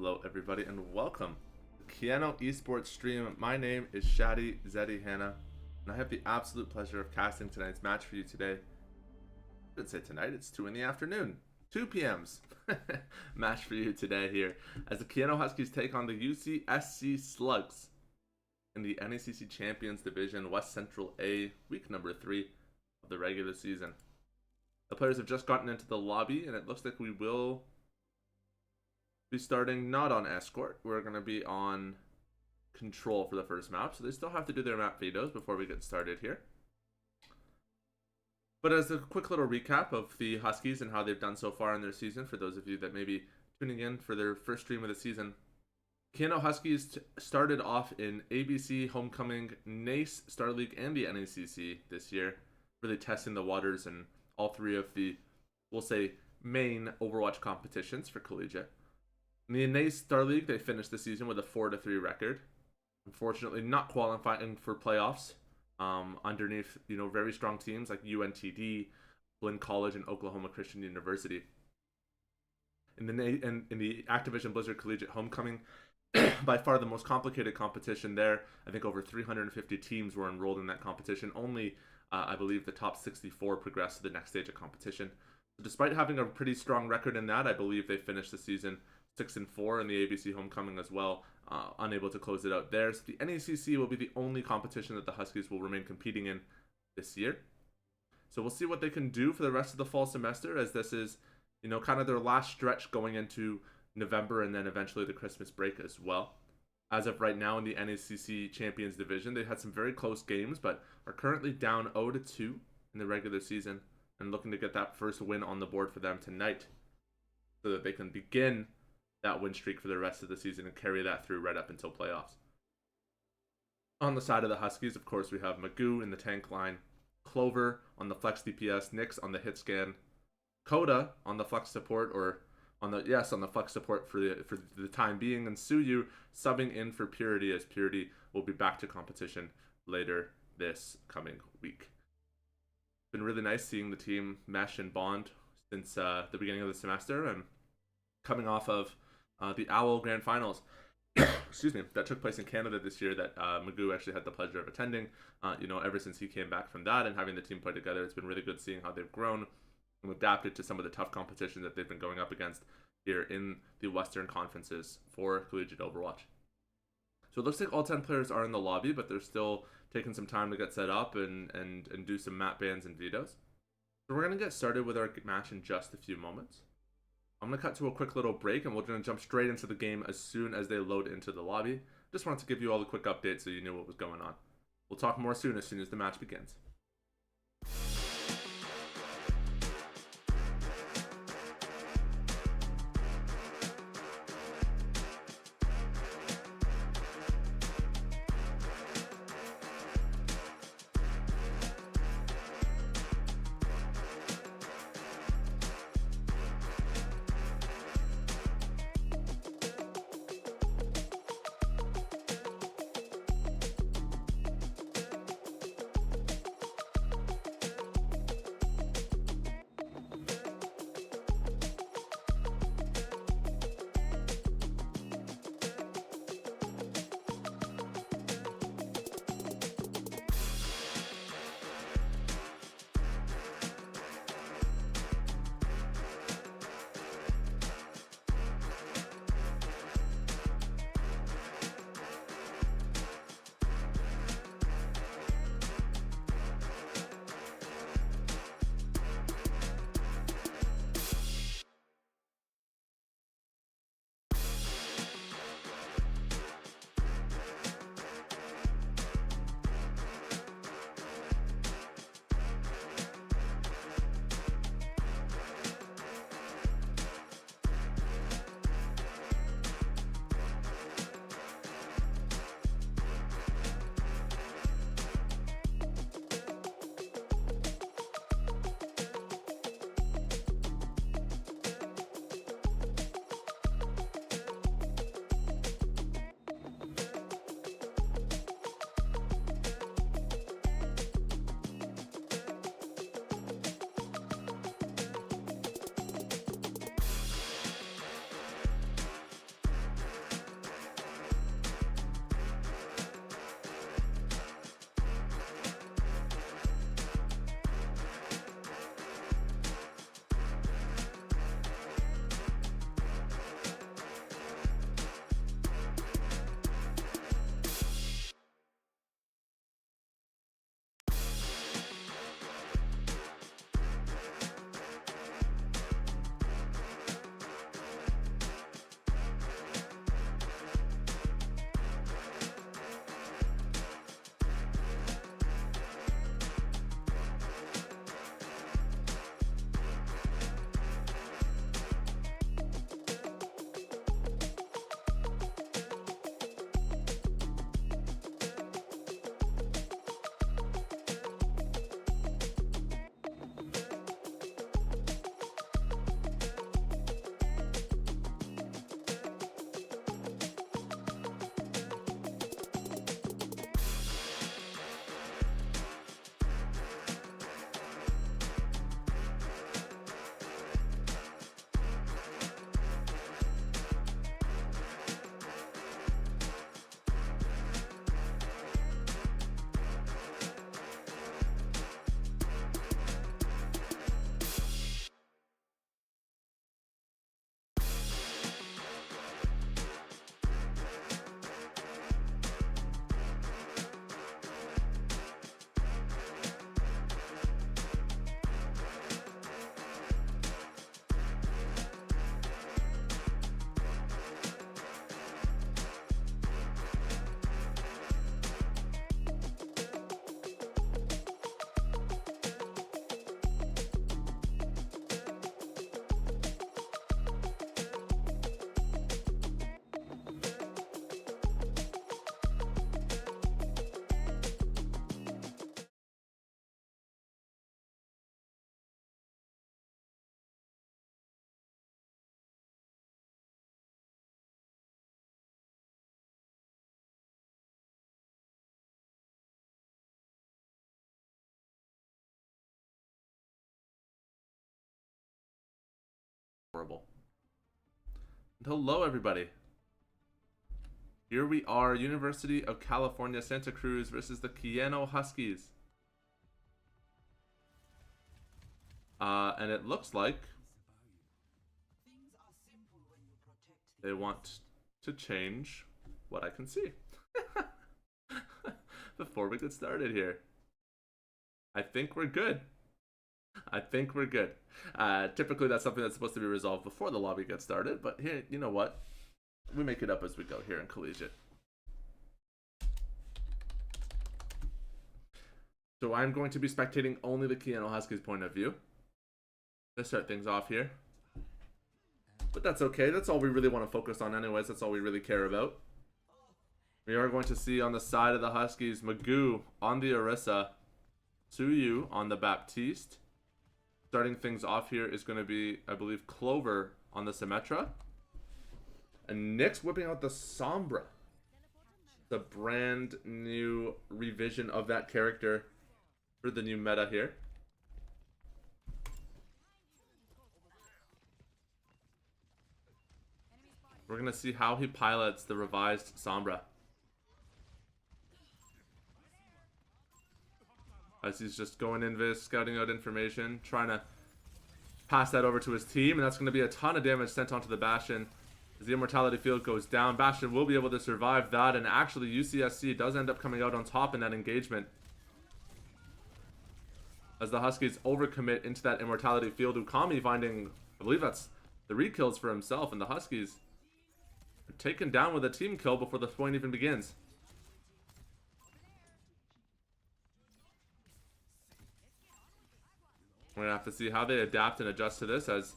Hello everybody and welcome to Keanu Esports stream. My name is Shadi Zeddy Hanna and I have the absolute pleasure of casting tonight's match for you today. I should say tonight, it's 2 in the afternoon. 2 p.m.'s match for you today here as the Keanu Huskies take on the UCSC Slugz in the NECC Champions Division West Central A, week number 3 of the regular season. The players have just gotten into the lobby and it looks like we will be starting not on escort. We're going to be on control for the first map, so they still have to do their map vetoes before we get started here. But as a quick little recap of the Huskies and how they've done so far in their season, for those of you that may be tuning in for their first stream of the season, Keanu Huskies started off in ABC, Homecoming, NACE, Star League, and the NECC this year, really testing the waters in all three of the, we'll say, main Overwatch competitions for collegiate. In the NACE Star League, they finished the season with a 4-3 record. Unfortunately, not qualifying for playoffs underneath, very strong teams like UNTD, Blinn College, and Oklahoma Christian University. In the Activision Blizzard Collegiate Homecoming, by far the most complicated competition there. I think over 350 teams were enrolled in that competition. Only, I believe, the top 64 progressed to the next stage of competition. So despite having a pretty strong record in that, I believe they finished the season 6-4 in the ABC Homecoming as well, unable to close it out there. So the NECC will be the only competition that the Huskies will remain competing in this year. So we'll see what they can do for the rest of the fall semester, as this is, kind of their last stretch going into November and then eventually the Christmas break as well. As of right now in the NECC Champions Division, they had some very close games, but are currently down 0-2 in the regular season and looking to get that first win on the board for them tonight so that they can begin that win streak for the rest of the season and carry that through right up until playoffs. On the side of the Huskies, of course, we have Magoo in the tank line, Clover on the flex DPS, Nix on the hit scan, Coda on the flex support, or on the flex support for the time being, and Suyu subbing in for Purity, as Purity will be back to competition later this coming week. It's been really nice seeing the team mesh and bond since the beginning of the semester, and coming off of the OWL Grand Finals, excuse me, that took place in Canada this year, that Magoo actually had the pleasure of attending. Ever since he came back from that and having the team play together, it's been really good seeing how they've grown and adapted to some of the tough competition that they've been going up against here in the Western Conferences for collegiate Overwatch. So it looks like all 10 players are in the lobby, but they're still taking some time to get set up and do some map bans and vetoes. So we're going to get started with our match in just a few moments. I'm going to cut to a quick little break and we're going to jump straight into the game as soon as they load into the lobby. Just wanted to give you all the quick updates so you knew what was going on. We'll talk more soon as the match begins. horrible. And hello, everybody. Here we are, University of California, Santa Cruz versus the Keno Huskies. And it looks like they want to change what I can see before we get started here. I think we're good. I think we're good. Typically, that's something that's supposed to be resolved before the lobby gets started, but here, you know what? We make it up as we go here in Collegiate. So I'm going to be spectating only the Keno Huskies point of view. Let's start things off here. But that's okay. That's all we really want to focus on anyways. That's all we really care about. We are going to see on the side of the Huskies, Magoo on the Orisa, Tsuyu on the Baptiste. Starting things off here is going to be, I believe, Clover on the Symmetra. And NECC whipping out the Sombra. The brand new revision of that character for the new meta here. We're going to see how he pilots the revised Sombra. As he's just going invis, scouting out information, trying to pass that over to his team. And that's going to be a ton of damage sent onto the Bastion. As the Immortality Field goes down, Bastion will be able to survive that. And actually, UCSC does end up coming out on top in that engagement. As the Huskies overcommit into that Immortality Field. Ukami finding, I believe that's 3 kills for himself. And the Huskies are taken down with a team kill before the point even begins. We're going to have to see how they adapt and adjust to this, as,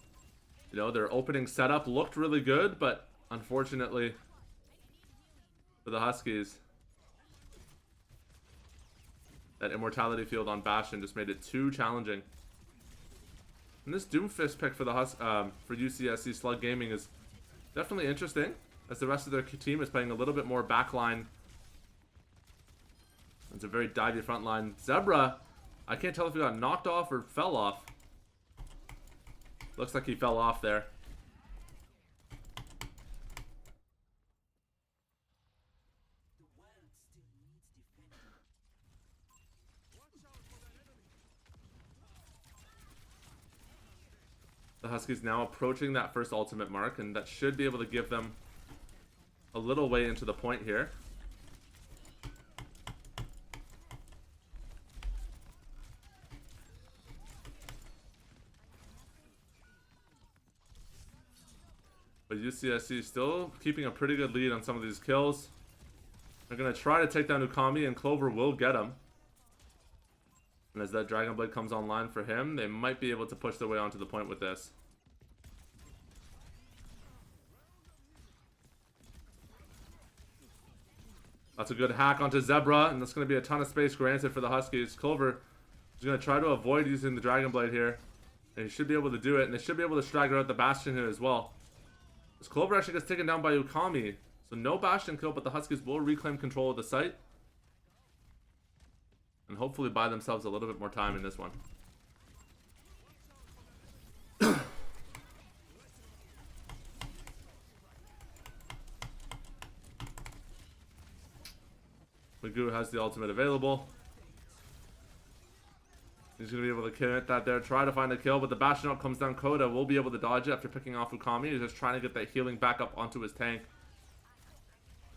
you know, their opening setup looked really good, but unfortunately for the Huskies, that Immortality Field on Bastion just made it too challenging. And this Doomfist pick for the for UCSC Slug Gaming is definitely interesting, as the rest of their team is playing a little bit more backline. It's a very divey front line. Zebra, I can't tell if he got knocked off or fell off. Looks like he fell off there. The Huskies now approaching that first ultimate mark, and that should be able to give them a little way into the point here. But UCSC still keeping a pretty good lead on some of these kills. They're going to try to take down Ukami, and Clover will get him. And as that Dragon Blade comes online for him, they might be able to push their way onto the point with this. That's a good hack onto Zebra, and that's going to be a ton of space granted for the Huskies. Clover is going to try to avoid using the Dragon Blade here. And he should be able to do it, and they should be able to stagger out the Bastion here as well. As Clover actually gets taken down by Ukami. So no Bastion kill, but the Huskies will reclaim control of the site. And hopefully buy themselves a little bit more time in this one. Magoo has the ultimate available. He's going to be able to commit that there, try to find a kill, but the Bastion up comes down. Koda will be able to dodge it after picking off Ukami. He's just trying to get that healing back up onto his tank.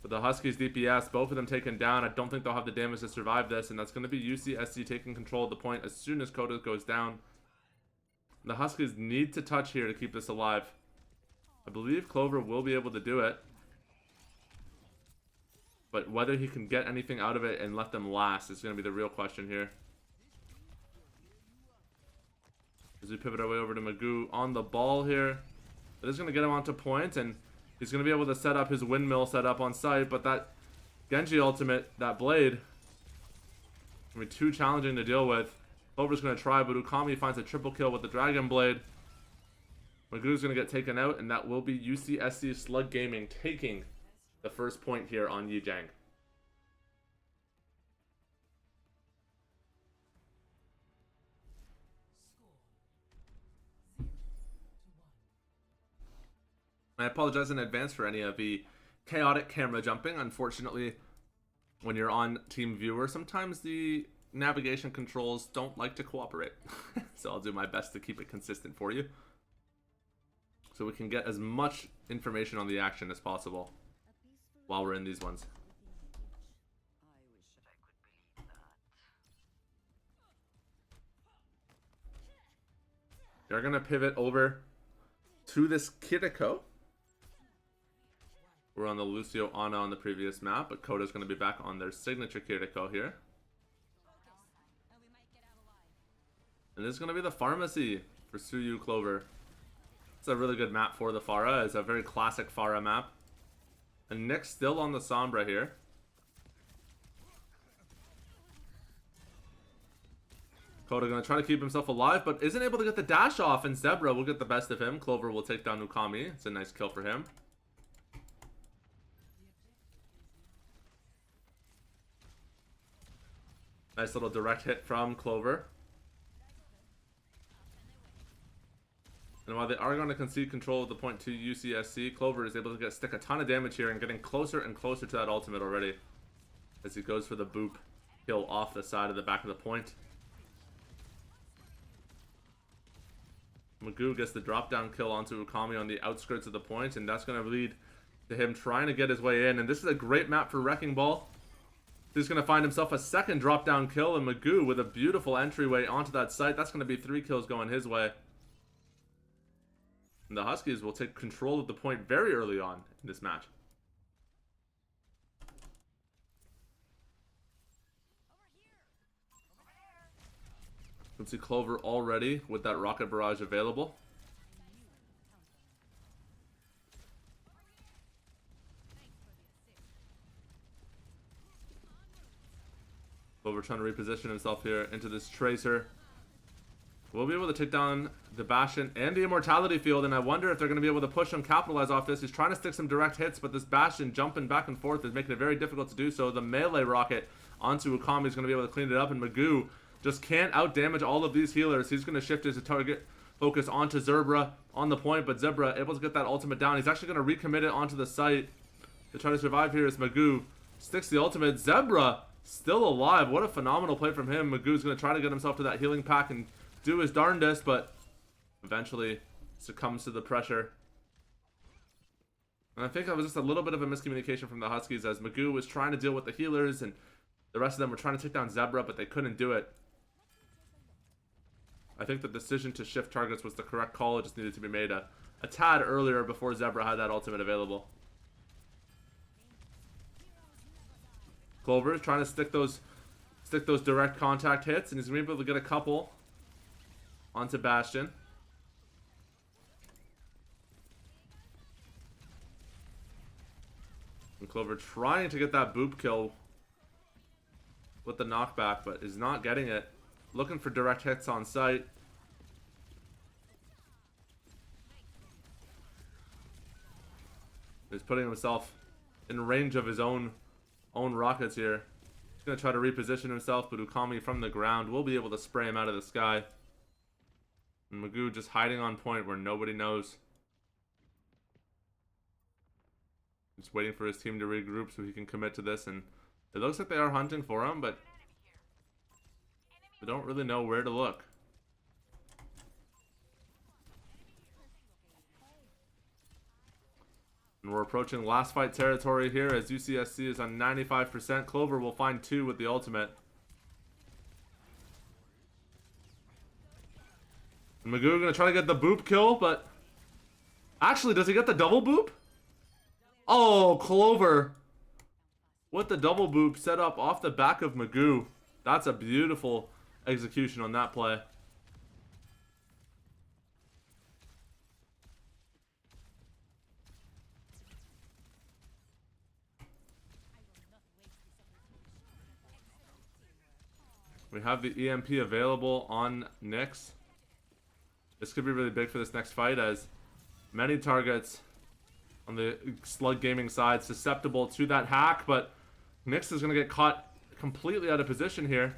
But the Huskies DPS, both of them taken down. I don't think they'll have the damage to survive this, and that's going to be UCSC taking control of the point as soon as Koda goes down. The Huskies need to touch here to keep this alive. I believe Clover will be able to do it. But whether he can get anything out of it and let them last is going to be the real question here. As we pivot our way over to Magoo on the ball here. That is going to get him onto point, and he's going to be able to set up his windmill setup on site, but that Genji ultimate, that blade, going to be too challenging to deal with. Clover's going to try, but Ukami finds a triple kill with the Dragon Blade. Magoo's going to get taken out, and that will be UCSC Slug Gaming taking the first point here on Yijang. I apologize in advance for any of the chaotic camera jumping. Unfortunately, when you're on Team Viewer, sometimes the navigation controls don't like to cooperate. So I'll do my best to keep it consistent for you, so we can get as much information on the action as possible while we're in these ones. They're gonna pivot over to this Kiriko. We're on the Lucio Ana on the previous map, but Koda's gonna be back on their signature Kiriko here. And this is gonna be the Pharmacy for Suyu Clover. It's a really good map for the Pharah. It's a very classic Pharah map. And Nick's still on the Sombra here. Koda gonna try to keep himself alive, but isn't able to get the dash off, and Zebra will get the best of him. Clover will take down Ukami. It's a nice kill for him. Nice little direct hit from Clover. And while they are going to concede control of the point to UCSC, Clover is able to stick a ton of damage here and getting closer and closer to that ultimate already, as he goes for the boop kill off the side of the back of the point. Magoo gets the drop down kill onto Ukami on the outskirts of the point, and that's going to lead to him trying to get his way in. And this is a great map for Wrecking Ball. He's going to find himself a second drop down kill, and Magoo with a beautiful entryway onto that site. That's going to be 3 kills going his way. And the Huskies will take control of the point very early on in this match. You can see Clover already with that rocket barrage available. Clover trying to reposition himself here into this Tracer. We'll be able to take down the Bastion and the Immortality Field, and I wonder if they're going to be able to push and capitalize off this. He's trying to stick some direct hits, but this Bastion jumping back and forth is making it very difficult to do so. The melee rocket onto Ukami is going to be able to clean it up, and Magoo just can't out-damage all of these healers. He's going to shift his target focus onto Zebra on the point, but Zebra able to get that ultimate down. He's actually going to recommit it onto the site to try to survive here as Magoo sticks the ultimate. Zebra still alive. What a phenomenal play from him. Magoo's going to try to get himself to that healing pack and do his darndest, but eventually succumbs to the pressure. And I think that was just a little bit of a miscommunication from the Huskies, as Magoo was trying to deal with the healers and the rest of them were trying to take down Zebra, but they couldn't do it. I think the decision to shift targets was the correct call. It just needed to be made a tad earlier before Zebra had that ultimate available. Clover is trying to stick those direct contact hits, and he's going to be able to get a couple onto Bastion. And Clover trying to get that boop kill with the knockback, but is not getting it. Looking for direct hits on site. He's putting himself in range of his own rockets here. He's going to try to reposition himself, but Ukami from the ground will be able to spray him out of the sky. And Magoo just hiding on point where nobody knows. Just waiting for his team to regroup so he can commit to this, and it looks like they are hunting for him, but they don't really know where to look. And we're approaching last fight territory here as UCSC is on 95%. Clover will find 2 with the ultimate. And Magoo gonna try to get the boop kill, but actually, does he get the double boop? Oh, Clover with the double boop set up off the back of Magoo. That's a beautiful execution on that play. We have the EMP available on NECC. This could be really big for this next fight, as many targets on the Slug Gaming side susceptible to that hack, but NECC is going to get caught completely out of position here.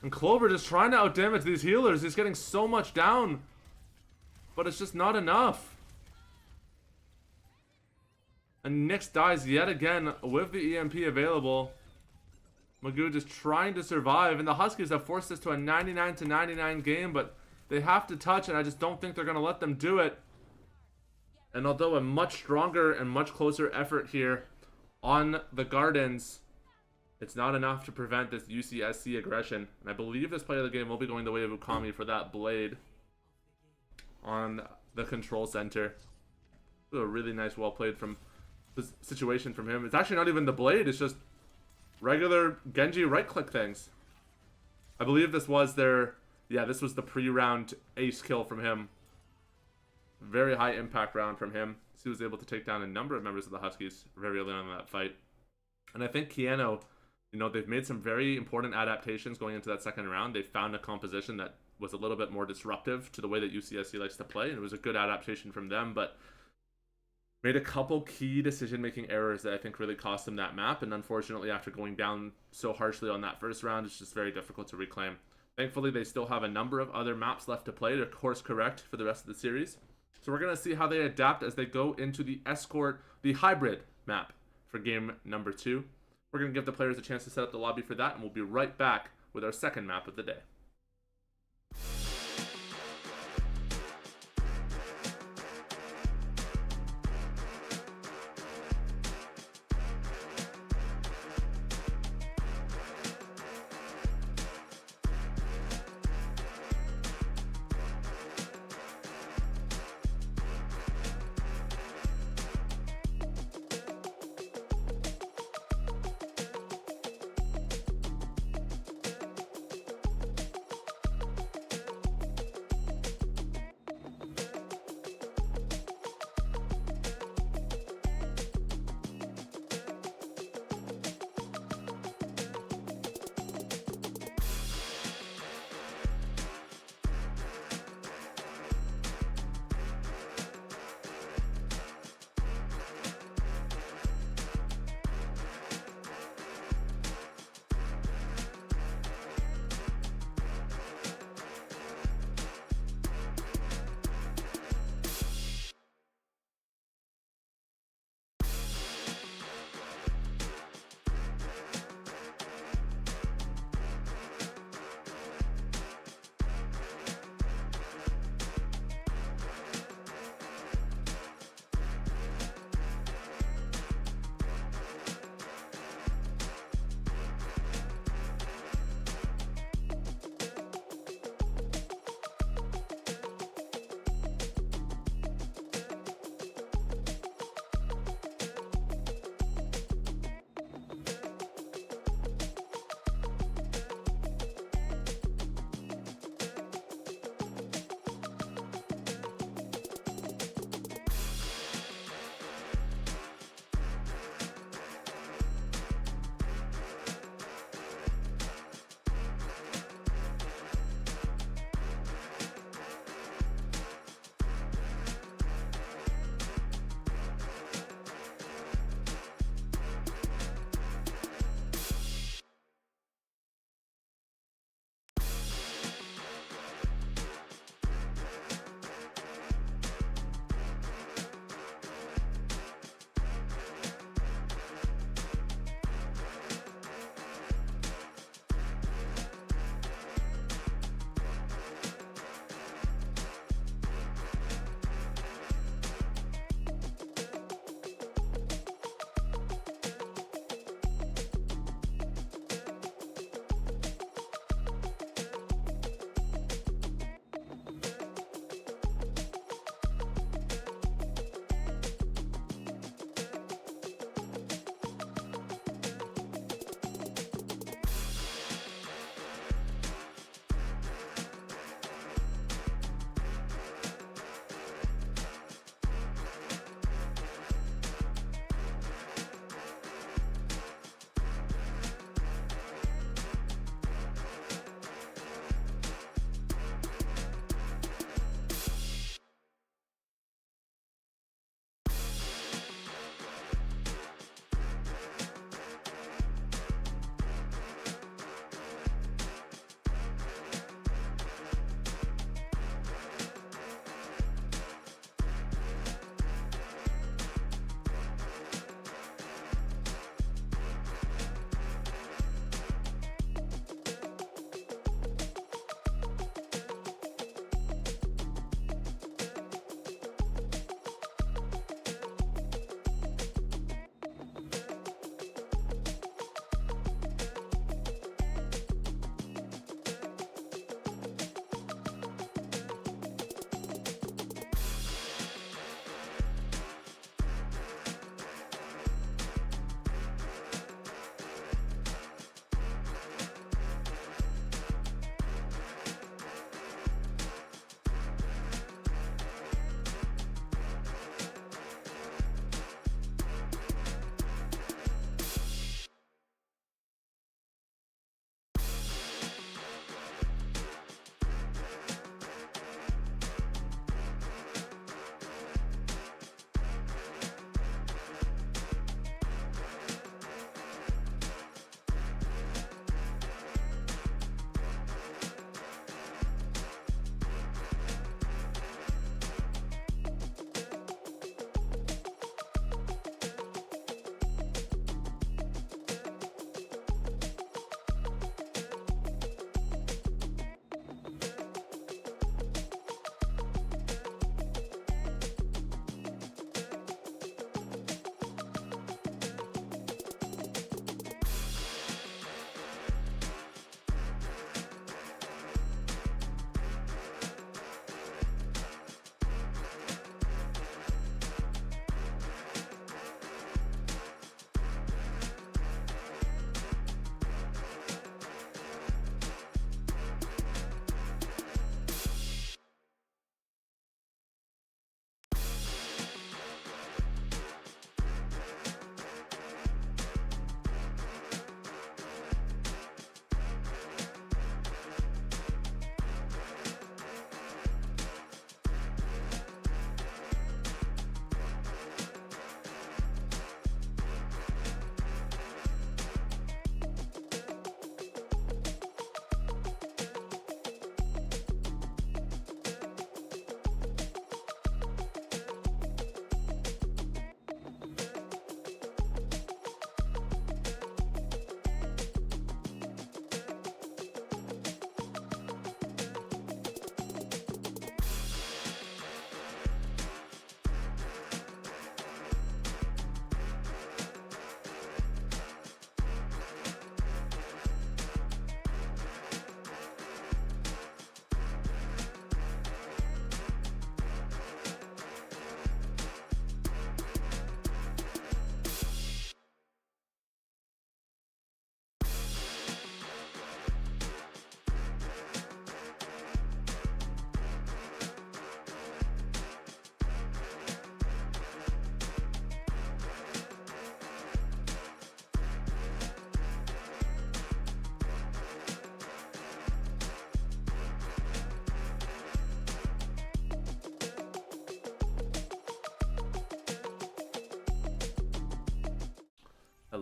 And Clover just trying to outdamage these healers. He's getting so much down. But it's just not enough. And NECC dies yet again with the EMP available. Magoo just trying to survive. And the Huskies have forced this to a 99-99 game. But they have to touch, and I just don't think they're going to let them do it. And although a much stronger and much closer effort here on the Gardens, it's not enough to prevent this UCSC aggression. And I believe this play of the game will be going the way of Ukami for that blade on the control center. A really nice, well played from this situation from him. It's actually not even the blade, it's just regular Genji right click things. I believe this was their, yeah, this was the pre-round ace kill from him. Very high impact round from him. So he was able to take down a number of members of the Huskies very early on in that fight. And I think Keanu, you know, they've made some very important adaptations going into that second round. They found a composition that was a little bit more disruptive to the way that UCSC likes to play, and it was a good adaptation from them, but made a couple key decision-making errors that I think really cost them that map, and unfortunately after going down so harshly on that first round, it's just very difficult to reclaim. Thankfully, they still have a number of other maps left to play to course correct for the rest of the series. So we're going to see how they adapt as they go into the Escort, the hybrid map for game number 2. We're going to give the players a chance to set up the lobby for that, and we'll be right back with our second map of the day.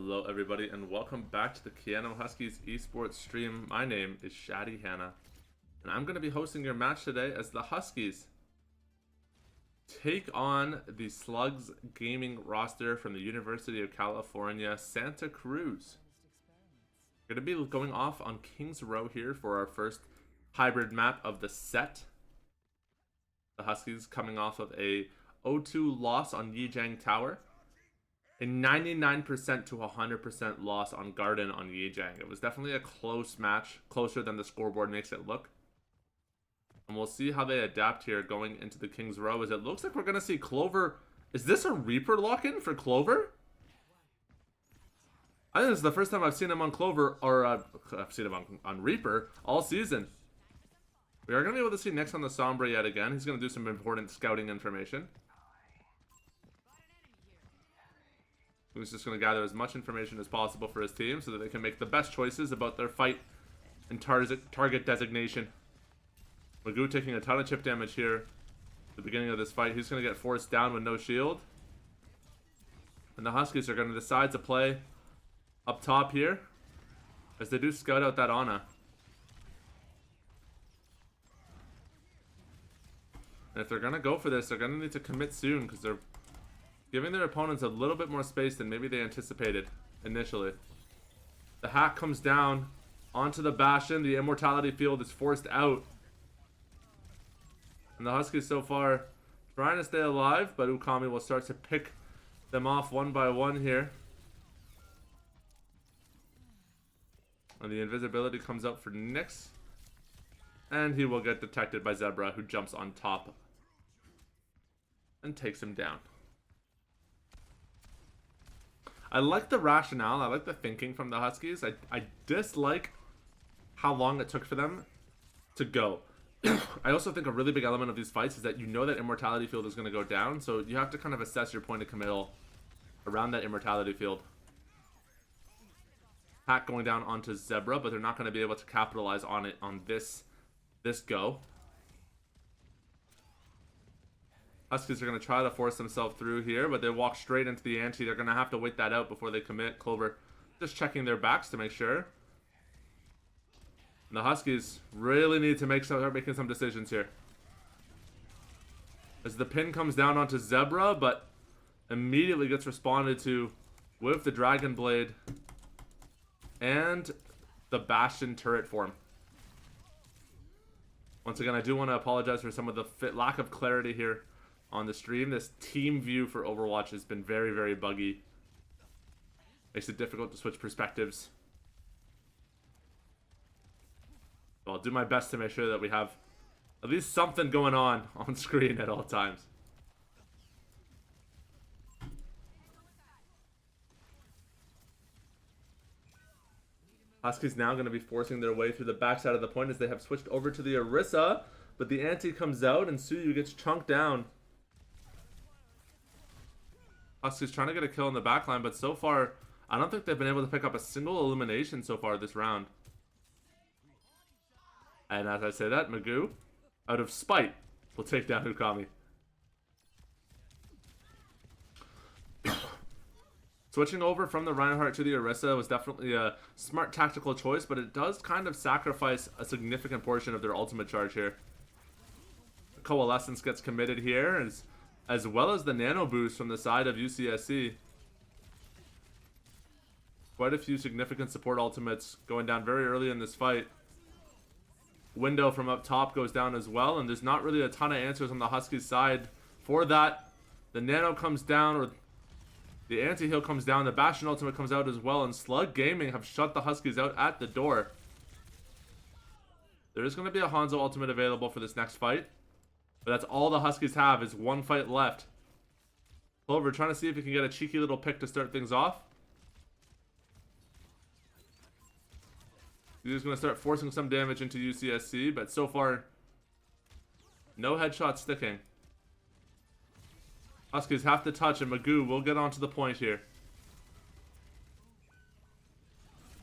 Hello everybody and welcome back to the Keanu Huskies esports stream. My name is Shaddy Hanna and I'm going to be hosting your match today as the Huskies take on the Slugz gaming roster from the University of California, Santa Cruz. We're going to be going off on Kings Row here for our first hybrid map of the set. The Huskies coming off of a 0-2 loss on Yijang Tower. A 99% to 100% loss on Garden on Yijang. It was definitely a close match, closer than the scoreboard makes it look. And we'll see how they adapt here going into the Kings Row, as it looks like we're going to see Clover. Is this a Reaper lock-in for Clover? I think this is the first time I've seen him on Clover, or I've seen him on Reaper all season. We are going to be able to see next on the Sombra yet again. He's going to do some important scouting information. He's just going to gather as much information as possible for his team so that they can make the best choices about their fight and target designation. Magoo taking a ton of chip damage here at the beginning of this fight. He's going to get forced down with no shield. And the Huskies are going to decide to play up top here as they do scout out that Ana. And if they're going to go for this, they're going to need to commit soon because they're giving their opponents a little bit more space than maybe they anticipated initially. The hack comes down onto the Bastion. The immortality field is forced out. And the Huskies so far trying to stay alive, but Ukami will start to pick them off one by one here. And the invisibility comes up for Nyx. And he will get detected by Zebra, who jumps on top and takes him down. I like the rationale, I like the thinking from the Huskies. I dislike how long it took for them to go. I also think a really big element of these fights is that you know that immortality field is going to go down, so you have to kind of assess your point of committal around that immortality field. Hack going down onto Zebra, but they're not going to be able to capitalize on it on this go. Huskies are going to try to force themselves through here, but they walk straight into the ante. They're going to have to wait that out before they commit. Clover just checking their backs to make sure. And the Huskies really need to start making some decisions here. As the pin comes down onto Zebra, but immediately gets responded to with the Dragon Blade and the Bastion turret form. Once again, I do want to apologize for some of the lack of clarity here on the stream. This team view for Overwatch has been very, very buggy. Makes it difficult to switch perspectives. So I'll do my best to make sure that we have at least something going on screen at all times. Huskies now going to be forcing their way through the backside of the point as they have switched over to the Orisa, but the ante comes out and Suyu gets chunked down. Huskies trying to get a kill in the backline, but so far, I don't think they've been able to pick up a single elimination so far this round. And as I say that, Magoo, out of spite, will take down Ukami. Switching over from the Reinhardt to the Orisa was definitely a smart tactical choice, but it does kind of sacrifice a significant portion of their ultimate charge here. Coalescence gets committed here, as well as the nano boost from the side of UCSC. Quite a few significant support ultimates going down very early in this fight. Window from up top goes down as well, and there's not really a ton of answers on the Huskies side for that. The nano comes down, or the anti-heal comes down, the Bastion ultimate comes out as well, and Slug Gaming have shut the Huskies out at the door. There is going to be a Hanzo ultimate available for this next fight. But that's all the Huskies have, is one fight left. Clover trying to see if he can get a cheeky little pick to start things off. He's going to start forcing some damage into UCSC, but so far, no headshots sticking. Huskies have to touch, and Magoo will get onto the point here.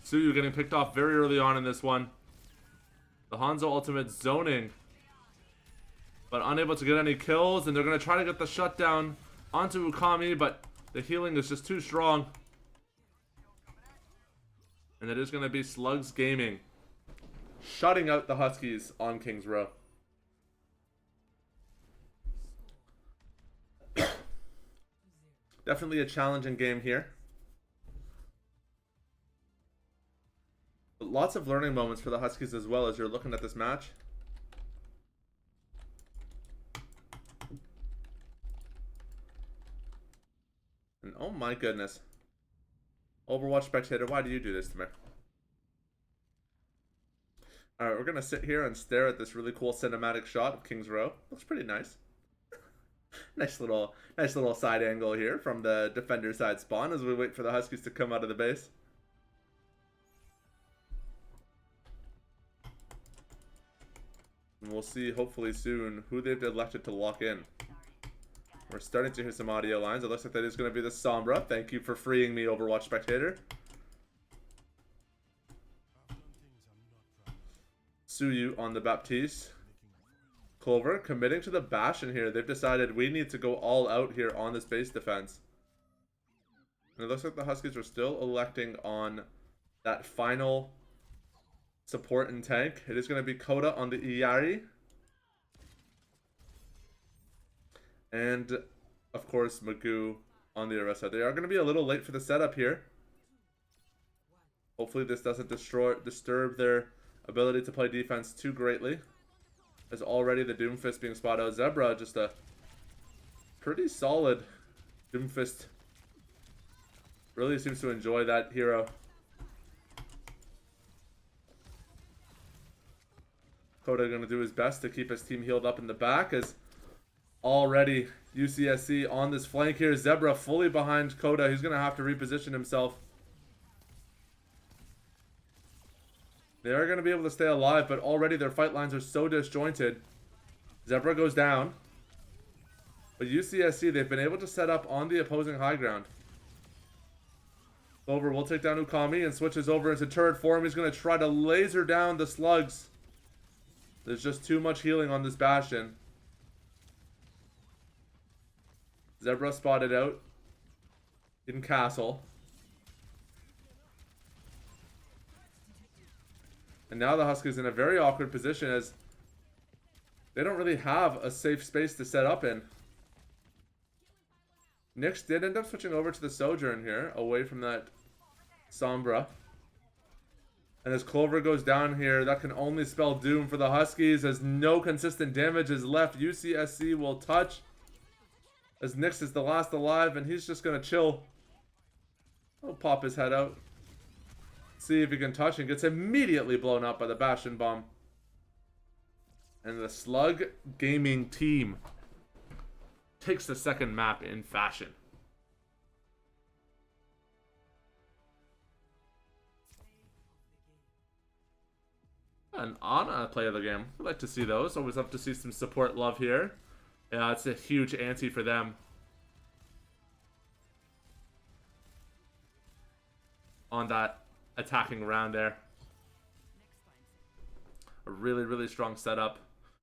Suyu getting picked off very early on in this one. The Hanzo ultimate zoning, but unable to get any kills, and they're going to try to get the shutdown onto Ukami, but the healing is just too strong. And it is going to be Slugz Gaming shutting out the Huskies on Kings Row. Definitely a challenging game here. But lots of learning moments for the Huskies as well as you're looking at this match. And oh my goodness. Overwatch spectator, why do you do this to me? Alright, we're going to sit here and stare at this really cool cinematic shot of Kings Row. Looks pretty nice. Nice little side angle here from the defender side spawn as we wait for the Huskies to come out of the base. And we'll see hopefully soon who they've elected to lock in. We're starting to hear some audio lines. It looks like that is going to be the Sombra. Thank you for freeing me, Overwatch spectator. Suyu on the Baptiste. Clover committing to the Bastion here. They've decided we need to go all out here on this base defense. And it looks like the Huskies are still electing on that final support and tank. It is going to be Koda on the Iyari. And, of course, Magoo on the Arisa. They are going to be a little late for the setup here. Hopefully this doesn't disturb their ability to play defense too greatly. As already the Doomfist being spotted out. Zebra, just a pretty solid Doomfist. Really seems to enjoy that hero. Koda going to do his best to keep his team healed up in the back as already UCSC on this flank here. Zebra fully behind Koda. He's going to have to reposition himself. They are going to be able to stay alive, but already their fight lines are so disjointed. Zebra goes down. But UCSC, they've been able to set up on the opposing high ground. Clover will take down Ukami and switches over into turret form. He's going to try to laser down the Slugz. There's just too much healing on this Bastion. Zebra spotted out in Castle. And now the Huskies in a very awkward position as they don't really have a safe space to set up in. NECC did end up switching over to the Sojourn here, away from that Sombra. And as Clover goes down here, that can only spell doom for the Huskies as no consistent damage is left. UCSC will touch as NECC is the last alive and he's just going to chill. He'll pop his head out. See if he can touch and gets immediately blown up by the Bastion bomb. And the Slug Gaming team takes the second map in fashion. An Ana play of the game. We'd like to see those. Always love to see some support love here. Yeah, it's a huge ante for them. On that attacking round there. A really, really strong setup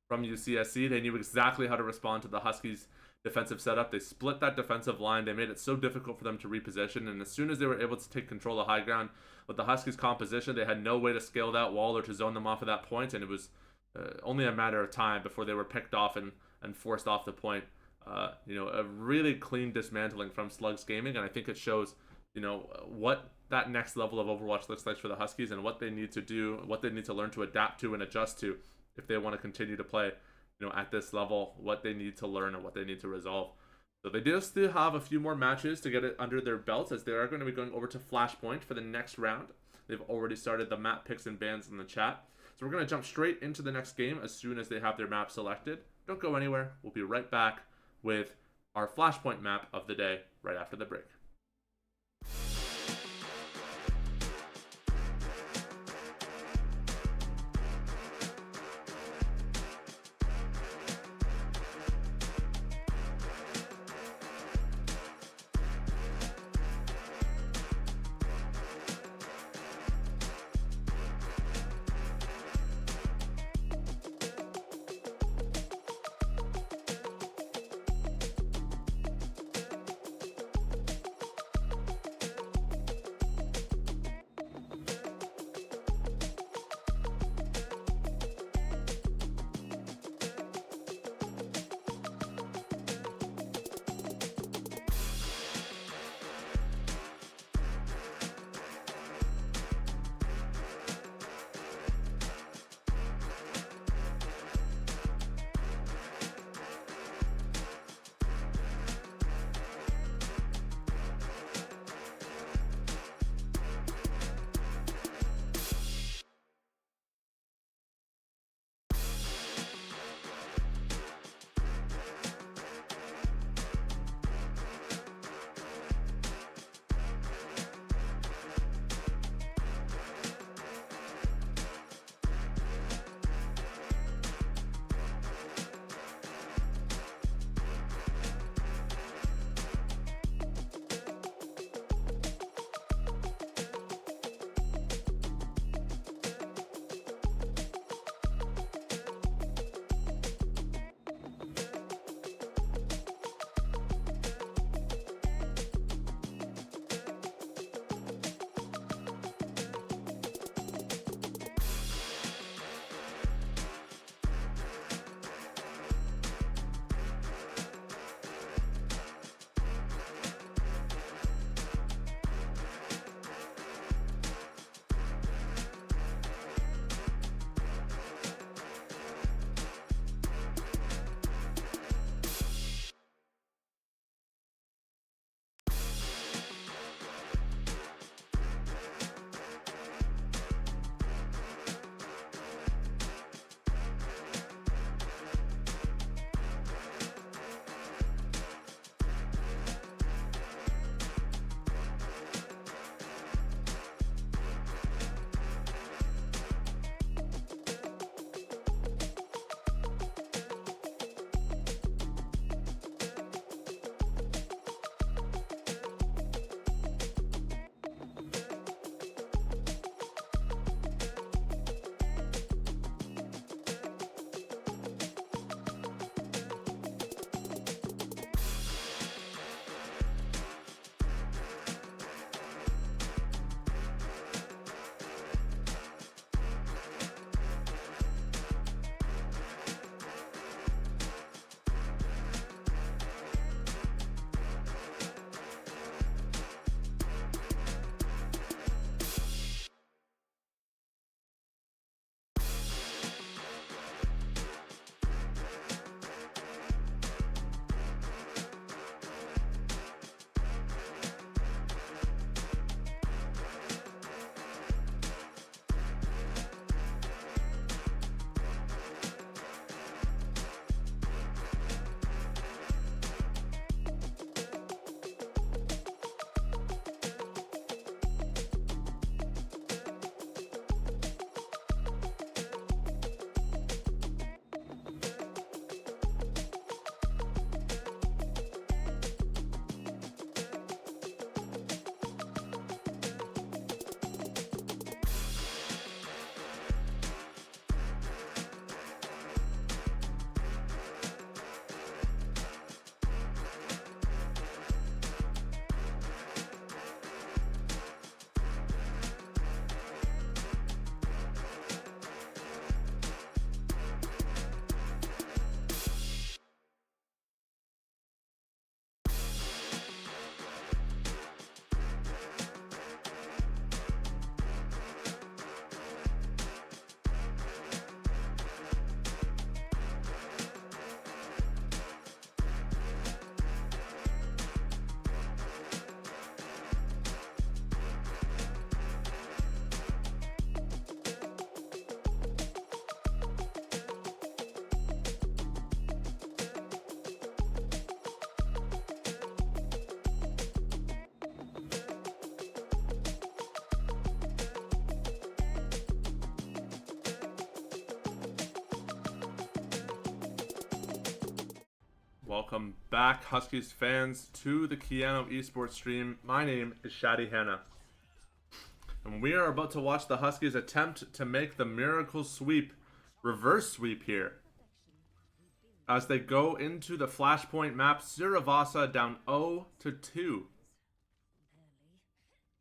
from UCSC. They knew exactly how to respond to the Huskies' defensive setup. They split that defensive line. They made it so difficult for them to reposition. And as soon as they were able to take control of high ground with the Huskies' composition, they had no way to scale that wall or to zone them off at that point. And it was only a matter of time before they were picked off and forced off the point. You know, a really clean dismantling from Slugz Gaming. And I think it shows, you know, what that next level of Overwatch looks like for the Huskies and what they need to do, what they need to learn to adapt to and adjust to if they want to continue to play, you know, at this level, what they need to learn and what they need to resolve. So they do still have a few more matches to get it under their belts as they are going to be going over to Flashpoint for the next round. They've already started the map picks and bans in the chat. So we're going to jump straight into the next game as soon as they have their map selected. Don't go anywhere. We'll be right back with our Flashpoint map of the day right after the break. Welcome back, Huskies fans, to the Keanu Esports stream. My name is Shadi Hanna, and we are about to watch the Huskies attempt to make the miracle sweep, reverse sweep here, as they go into the Flashpoint map, Siravasa down 0-2.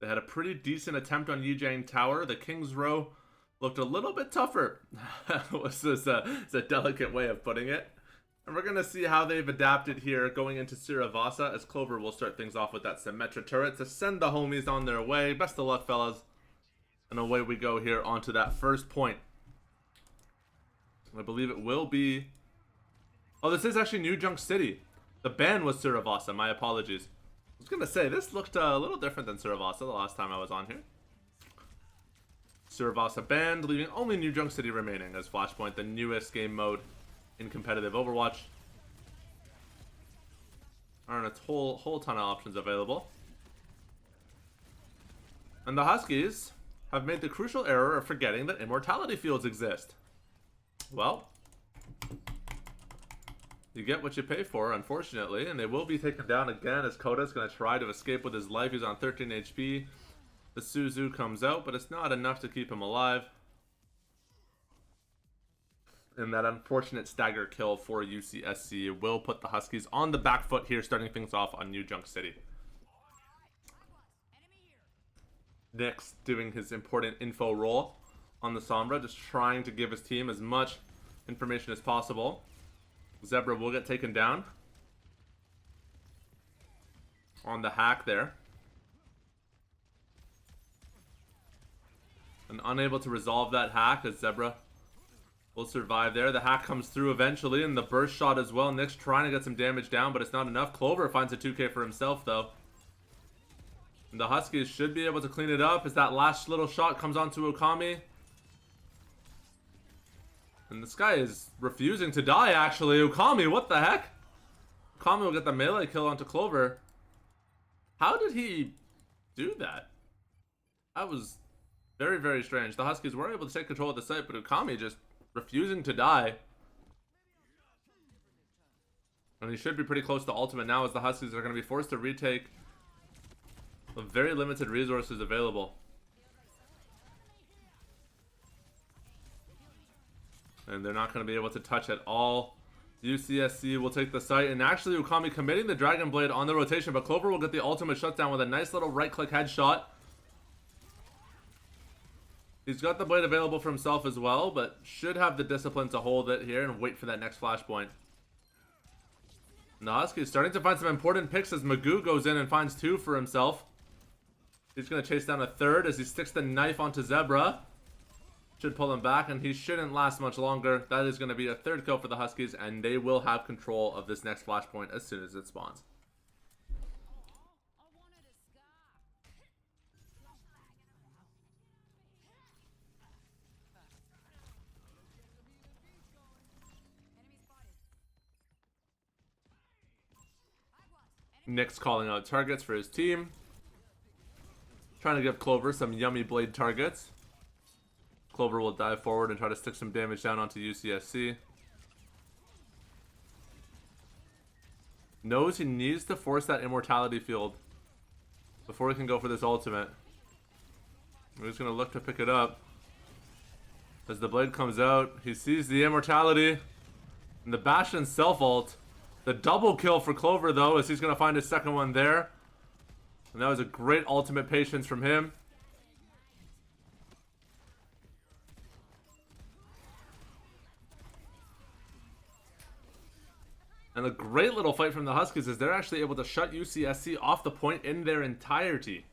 They had a pretty decent attempt on Yijang Tower. The King's Row looked a little bit tougher. It's a delicate way of putting it. And we're going to see how they've adapted here going into Siravasa, as Clover will start things off with that Symmetra turret to send the homies on their way. Best of luck, fellas. And away we go here onto that first point. I believe it will be... Oh, this is actually New Junk City. The ban was Siravasa. My apologies. I was going to say, this looked a little different than Siravasa the last time I was on here. Siravasa banned, leaving only New Junk City remaining as Flashpoint, the newest game mode in competitive Overwatch. Aren't a whole ton of options available. And the Huskies have made the crucial error of forgetting that immortality fields exist. Well, you get what you pay for, unfortunately, and they will be taken down again as Koda's going to try to escape with his life. He's on 13 HP. The Suzu comes out, but it's not enough to keep him alive. And that unfortunate stagger kill for UCSC will put the Huskies on the back foot here, starting things off on New Junk City. NECC doing his important info role on the Sombra, just trying to give his team as much information as possible. Zebra will get taken down on the hack there. And unable to resolve that hack as Zebra will survive there. The hack comes through eventually, and the burst shot as well. Nick's trying to get some damage down, but it's not enough. Clover finds a 2K for himself, though. And the Huskies should be able to clean it up as that last little shot comes onto Okami. And this guy is refusing to die, actually. Okami, what the heck? Okami will get the melee kill onto Clover. How did he do that? That was very, very strange. The Huskies were able to take control of the site, but Okami just refusing to die. And he should be pretty close to ultimate now, as the Huskies are going to be forced to retake the very limited resources available. And they're not going to be able to touch at all. UCSC will take the site, and actually Okami committing the Dragon Blade on the rotation, but Clover will get the ultimate shutdown with a nice little right-click headshot. He's got the blade available for himself as well, but should have the discipline to hold it here and wait for that next flashpoint. And the Huskies starting to find some important picks as Magoo goes in and finds 2 for himself. He's going to chase down a third as he sticks the knife onto Zebra. Should pull him back, and he shouldn't last much longer. That is going to be a 3rd kill for the Huskies, and they will have control of this next flashpoint as soon as it spawns. Nick's calling out targets for his team. Trying to give Clover some yummy blade targets. Clover will dive forward and try to stick some damage down onto UCSC. Knows he needs to force that immortality field before he can go for this ultimate. He's going to look to pick it up. As the blade comes out, he sees the immortality. And the Bastion self-ult. The double kill for Clover, though, as he's going to find his second one there. And that was a great ultimate patience from him. And a great little fight from the Huskies as they're actually able to shut UCSC off the point in their entirety.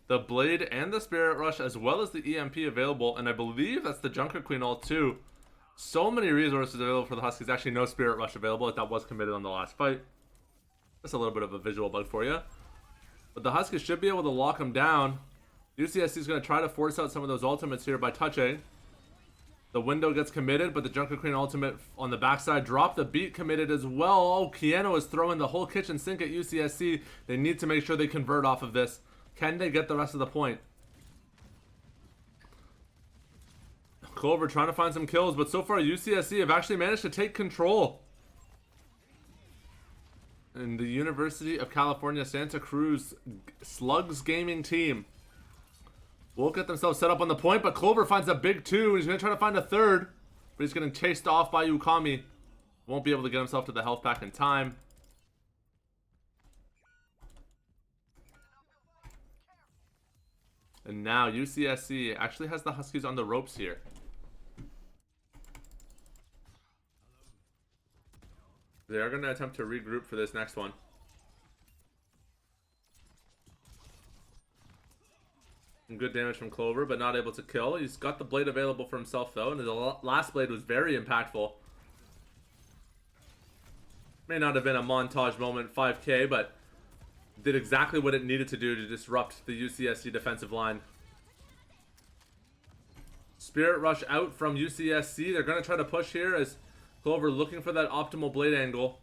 The Blade and the Spirit Rush, as well as the EMP available, and I believe that's the Junker Queen ult too. So many resources available for the Huskies. Actually, no Spirit Rush available, as that was committed on the last fight. Just a little bit of a visual bug for you. But the Huskies should be able to lock them down. UCSC is going to try to force out some of those ultimates here by touching. The window gets committed, but the Junker Queen ultimate on the backside dropped. The beat committed as well. Oh, Keanu is throwing the whole kitchen sink at UCSC. They need to make sure they convert off of this. Can they get the rest of the point? Clover trying to find some kills, but so far UCSC have actually managed to take control. And the University of California, Santa Cruz Slugz gaming team will get themselves set up on the point, but Clover finds a big two. He's going to try to find a third, but he's getting chased off by Ukami. Won't be able to get himself to the health pack in time. And now UCSC actually has the Huskies on the ropes here. They are going to attempt to regroup for this next one. Some good damage from Clover, but not able to kill. He's got the blade available for himself, though, and his last blade was very impactful. May not have been a montage moment 5K, but did exactly what it needed to do to disrupt the UCSC defensive line. Spirit Rush out from UCSC. They're going to try to push here as Clover looking for that optimal blade angle.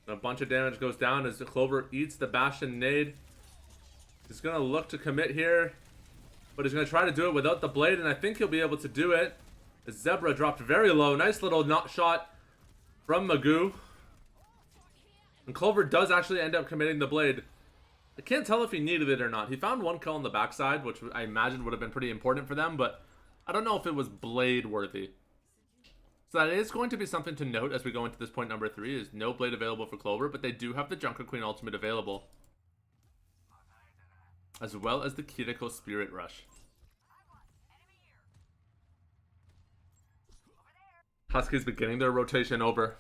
A bunch of damage goes down as Clover eats the Bastion nade. He's going to look to commit here, but he's going to try to do it without the blade, and I think he'll be able to do it. As Zebra dropped very low. Nice little knot shot from Magoo. And Clover does actually end up committing the blade. I can't tell if he needed it or not. He found one kill on the backside, which I imagine would have been pretty important for them, but I don't know if it was blade worthy. So that is going to be something to note as we go into this point number 3, is no blade available for Clover, but they do have the Junker Queen ultimate available. As well as the Kiriko Spirit Rush. Huskies beginning their rotation over.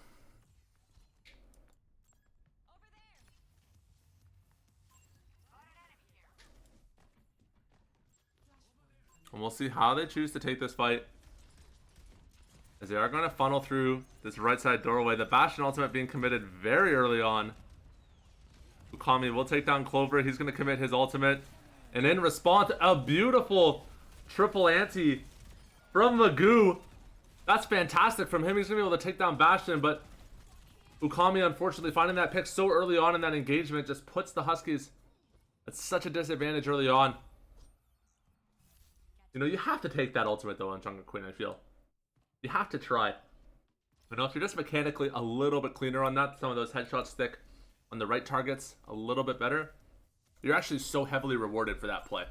And we'll see how they choose to take this fight, as they are going to funnel through this right side doorway. The Bastion ultimate being committed very early on. Ukami will take down Clover. He's going to commit his ultimate. And in response, a beautiful triple anti from Magoo. That's fantastic from him. He's going to be able to take down Bastion, but Ukami, unfortunately, finding that pick so early on in that engagement just puts the Huskies at such a disadvantage early on. You know, you have to take that ultimate, though, on Junker Queen, I feel. You have to try. You know, if you're just mechanically a little bit cleaner on that, some of those headshots stick on the right targets a little bit better, you're actually so heavily rewarded for that play.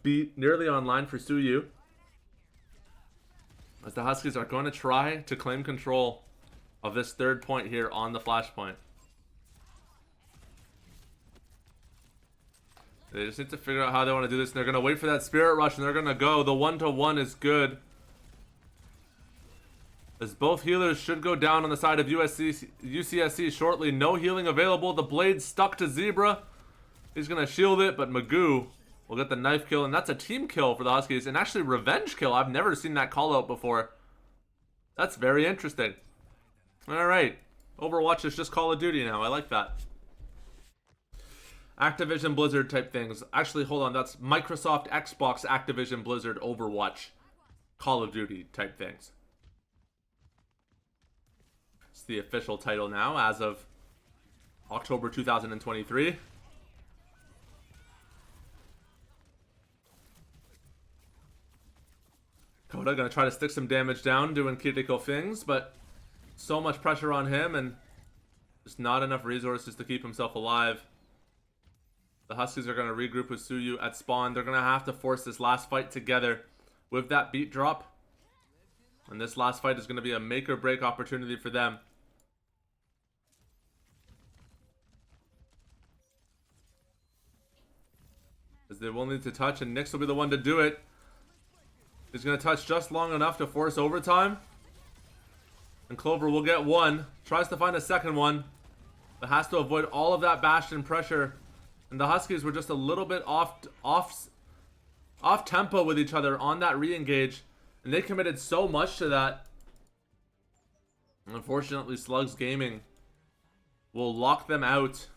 Beat nearly online for Suyu, as the Huskies are going to try to claim control of this third point here on the flashpoint. They just need to figure out how they want to do this, and they're going to wait for that Spirit Rush, and they're going to go. The 1-to-1 is good, as both healers should go down on the side of UCSC shortly. No healing available. The blade stuck to Zebra. He's going to shield it, but Magoo will get the knife kill, and that's a team kill for the Huskies, and actually revenge kill. I've never seen that call out before. That's very interesting. Alright, Overwatch is just Call of Duty now. I like that. Activision Blizzard type things. Actually, hold on, that's Microsoft, Xbox, Activision Blizzard, Overwatch, Call of Duty type things. It's the official title now as of October 2023. Koda gonna try to stick some damage down, doing critical things, but so much pressure on him and just not enough resources to keep himself alive. The Huskies are gonna regroup with Suyu at spawn. They're gonna have to force this last fight together with that beat drop. And this last fight is gonna be a make or break opportunity for them. As they will need to touch, and NECC will be the one to do it. He's going to touch just long enough to force overtime. And Clover will get one. Tries to find a second one, but has to avoid all of that Bastion pressure. And the Huskies were just a little bit off tempo with each other on that re-engage. And they committed so much to that. Unfortunately, Slugz Gaming will lock them out.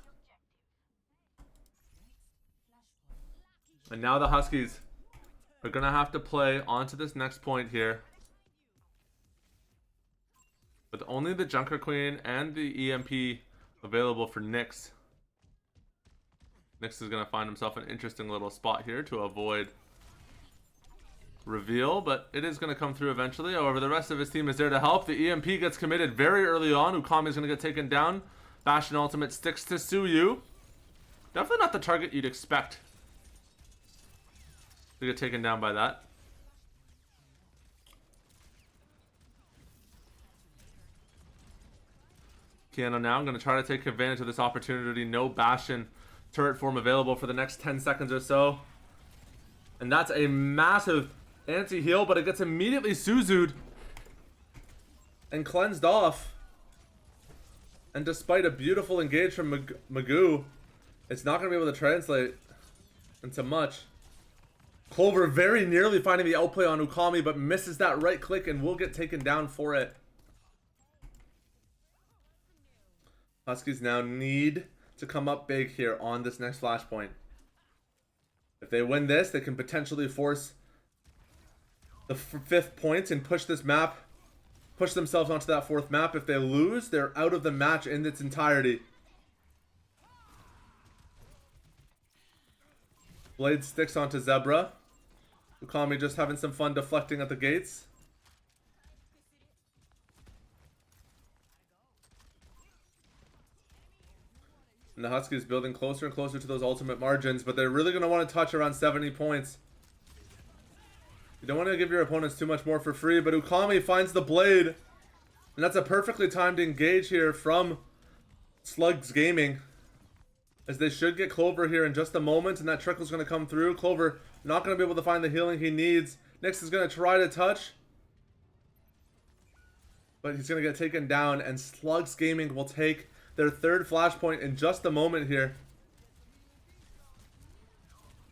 And now the Huskies are going to have to play onto this next point here, with only the Junker Queen and the EMP available for NECC. NECC is going to find himself an interesting little spot here to avoid reveal, but it is going to come through eventually. However, the rest of his team is there to help. The EMP gets committed very early on. Ukami is going to get taken down. Bastion ultimate sticks to Suyu. Definitely not the target you'd expect to get taken down by that. Keanu now, I'm going to try to take advantage of this opportunity. No Bastion turret form available for the next 10 seconds or so. And that's a massive anti-heal, but it gets immediately Suzu'd and cleansed off. And despite a beautiful engage from Magoo, it's not going to be able to translate into much. Clover very nearly finding the outplay on Ukami, but misses that right click and will get taken down for it. Huskies now need to come up big here on this next flashpoint. If they win this, they can potentially force the 5th point and push this map, push themselves onto that 4th map. If they lose, they're out of the match in its entirety. Blade sticks onto Zebra. Ukami just having some fun deflecting at the gates. And the Huskies building closer and closer to those ultimate margins, but they're really going to want to touch around 70 points. You don't want to give your opponents too much more for free, but Ukami finds the blade. And that's a perfectly timed engage here from Slugz Gaming, as they should get Clover here in just a moment, and that trickle's going to come through. Clover not going to be able to find the healing he needs. Nyx is going to try to touch, but he's going to get taken down, and Slugz Gaming will take their 3rd flashpoint in just a moment here.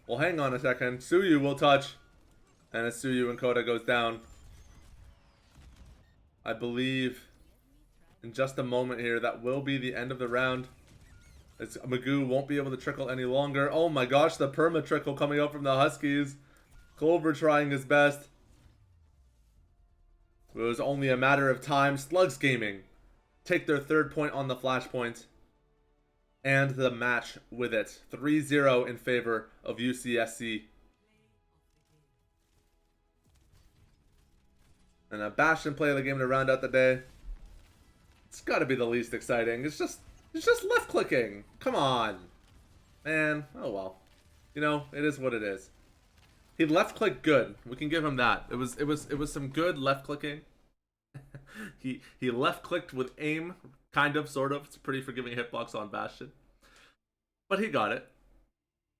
Well, hang on a second. Suyu will touch, and as Suyu and Koda goes down, I believe in just a moment here, that will be the end of the round. Magoo won't be able to trickle any longer. Oh my gosh, the perma trickle coming out from the Huskies. Clover trying his best. It was only a matter of time. Slugz Gaming take their 3rd point on the flashpoint, and the match with it. 3-0 in favor of UCSC. And a Bastion play of the game to round out the day. It's got to be the least exciting. It's just left clicking. Come on, man. Oh well. You know, it is what it is. He left clicked good. We can give him that. It was some good left clicking. he left clicked with aim, kind of, sort of. It's a pretty forgiving hitbox on Bastion, but he got it.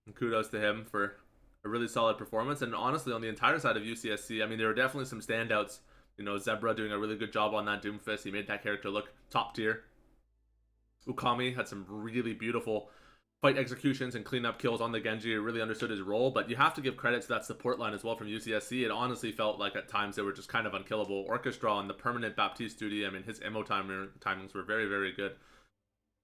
And kudos to him for a really solid performance. And honestly, on the entire side of UCSC, I mean, there were definitely some standouts. You know, Zebra doing a really good job on that Doomfist. He made that character look top tier. Ukami had some really beautiful fight executions and cleanup kills on the Genji. He really understood his role, but you have to give credit to that support line as well from UCSC. It honestly felt like at times they were just kind of unkillable. Orchestra and the permanent Baptiste duty, I mean, his ammo timings were very, very good.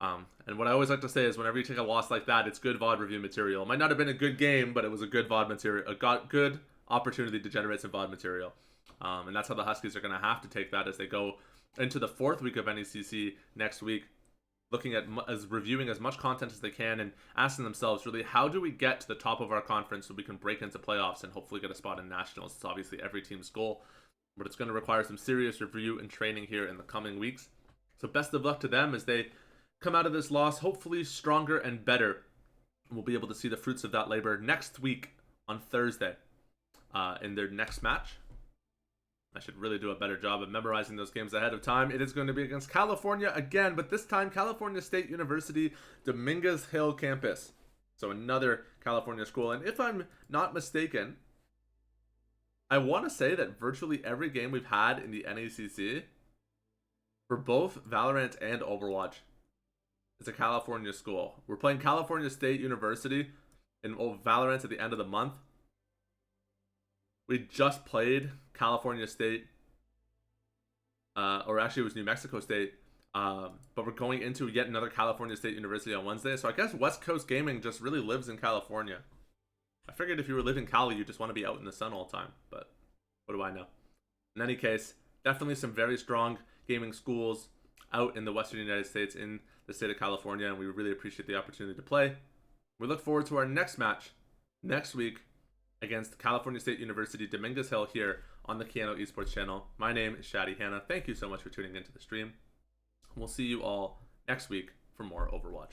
And what I always like to say is whenever you take a loss like that, it's good VOD review material. It might not have been a good game, but it was a good VOD material, a good opportunity to generate some VOD material. And that's how the Huskies are going to have to take that as they go into the 4th week of NECC next week, looking at reviewing as much content as they can and asking themselves, really, how do we get to the top of our conference so we can break into playoffs and hopefully get a spot in nationals? It's obviously every team's goal, but it's going to require some serious review and training here in the coming weeks. So best of luck to them as they come out of this loss, hopefully stronger and better. We'll be able to see the fruits of that labor next week on Thursday in their next match. I should really do a better job of memorizing those games ahead of time. It is going to be against California again, but this time California State University, Dominguez Hill campus. So another California school. And if I'm not mistaken, I want to say that virtually every game we've had in the NECC for both Valorant and Overwatch is a California school. We're playing California State University in Valorant at the end of the month. We just played California State, or actually it was New Mexico State, but we're going into yet another California State University on Wednesday. So I guess West Coast gaming just really lives in California. I figured if you were living in Cali, you just want to be out in the sun all the time, but what do I know? In any case, definitely some very strong gaming schools out in the Western United States, in the state of California, and we really appreciate the opportunity to play. We look forward to our next match next week against California State University Dominguez Hill here on the Keanu Esports channel. My name is Shadi Hanna. Thank you so much for tuning into the stream. We'll see you all next week for more Overwatch.